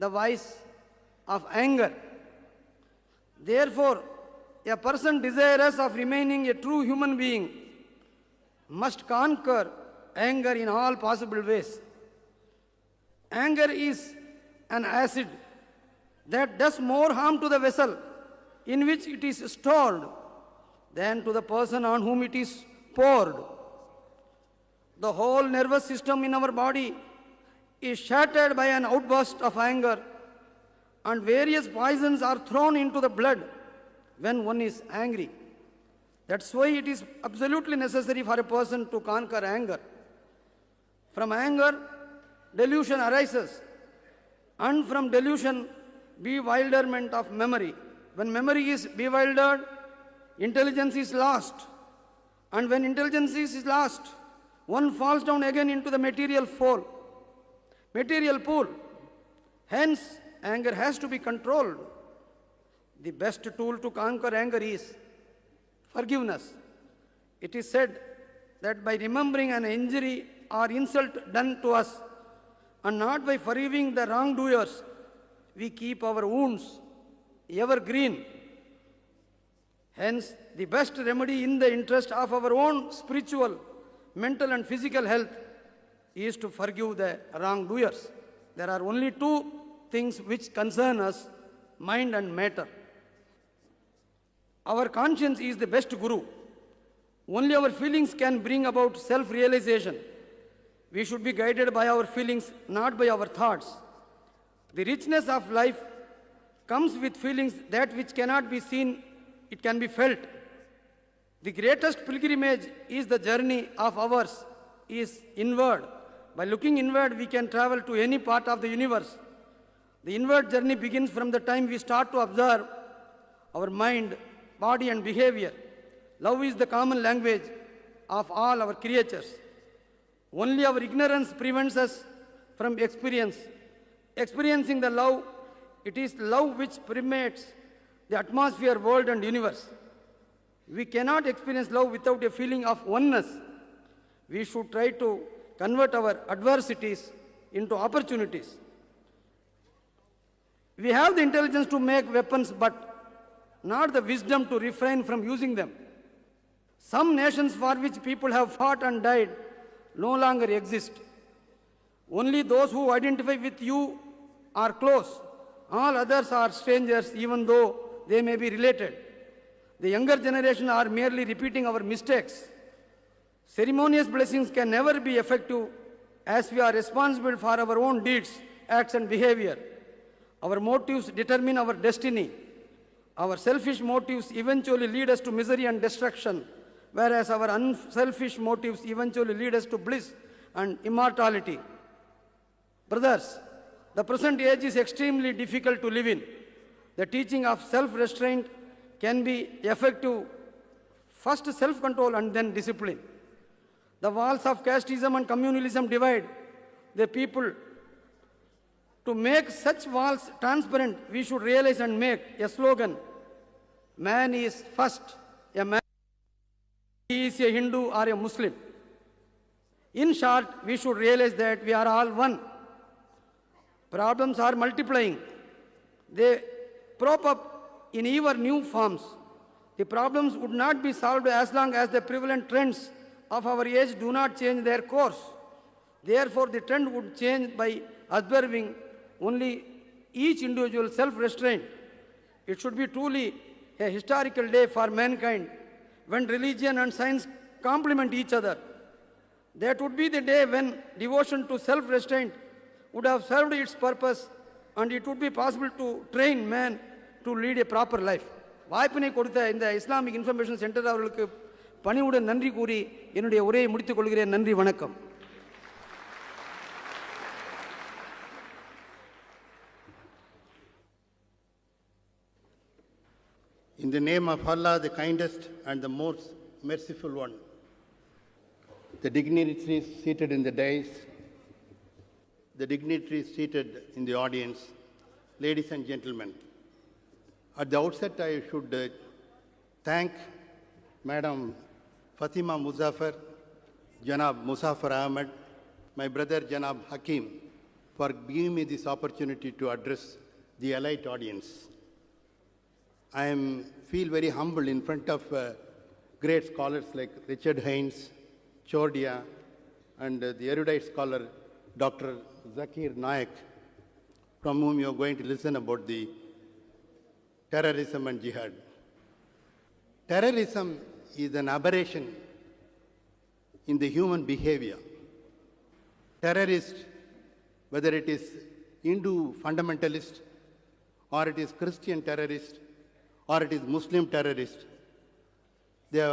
the vice of anger. Therefore, a person desirous of remaining a true human being must conquer anger in all possible ways. Anger is an acid that does more harm to the vessel in which it is stored than to the person on whom it is poured. The whole nervous system in our body is shattered by an outburst of anger, and various poisons are thrown into the blood when one is angry. That's why it is absolutely necessary for a person to conquer anger. From anger, delusion arises, and from delusion, bewilderment of memory. When memory is bewildered, intelligence is lost. And when intelligence is lost, one falls down again into the material pool. Hence, anger has to be controlled. The best tool to conquer anger is forgiveness. It is said that by remembering an injury or insult done to us, and not by forgiving the wrongdoers, we keep our wounds ever green. Hence, the best remedy in the interest of our own spiritual, mental and physical health is to forgive the wrongdoers. There are only two things which concern us, mind and matter. Our conscience is the best guru. Only our feelings can bring about self-realization. We should be guided by our feelings, not by our thoughts. The richness of life comes with feelings. That which cannot be seen, it can be felt. The greatest pilgrimage is the journey of ours is inward. By looking inward, we can travel to any part of the universe. The inward journey begins from the time we start to observe our mind, body and behavior. Love is the common language of all our creatures. Only our ignorance prevents us from experiencing the love. It is love which permeates the atmosphere, world and universe. We cannot experience love without a feeling of oneness. We should try to convert our adversities into opportunities. We have the intelligence to make weapons, but not the wisdom to refrain from using them. Some nations for which people have fought and died no longer exist. Only those who identify with you are close. All others are strangers, even though they may be related. The younger generation are merely repeating our mistakes. Ceremonious blessings can never be effective as we are responsible for our own deeds, acts and behavior. Our motives determine our destiny. Our selfish motives eventually lead us to misery and destruction, whereas our unselfish motives eventually lead us to bliss and immortality. Brothers, the present age is extremely difficult to live in. The teaching of self-restraint can be effective. First self-control and then discipline. The walls of casteism and communalism divide the people. To make such walls transparent, we should realize and make a slogan. Man is first. A man is a Hindu or a Muslim. In short, we should realize that we are all one. Problems are multiplying. They prop up in ever new forms. The problems would not be solved as long as the prevalent trends of our age do not change their course. Therefore, the trend would change by observing only each individual self-restraint. It should be truly a historical day for mankind when religion and science complement each other. That would be the day when devotion to self-restraint would have served its purpose, and it would be possible to train man to lead a proper life. வாய்ப்பினை கொடுத்த இந்த Islamic information centre அவர்களுக்கு பணிவுடன் நன்றி கூறி என்னுடைய உரையை முடித்துக் கொள்கிறேன். நன்றி, வணக்கம். In the name of Allah, the kindest and the most merciful one, the dignitaries seated in the dais, the dignitaries seated in the audience, ladies and gentlemen, at the outset I should thank Madam Fatima Muzaffar, Janab Muzaffar Ahmed, my brother Janab Hakim, for giving me this opportunity to address the elite audience. I feel very humble in front of great scholars like Richard Haynes, Chordia, and the erudite scholar Dr. Zakir Naik, from whom you are going to listen about the terrorism and jihad. Terrorism is an aberration in the human behavior. Terrorist, whether it is Hindu fundamentalist, or it is Christian terrorist, or it is Muslim terrorist, they are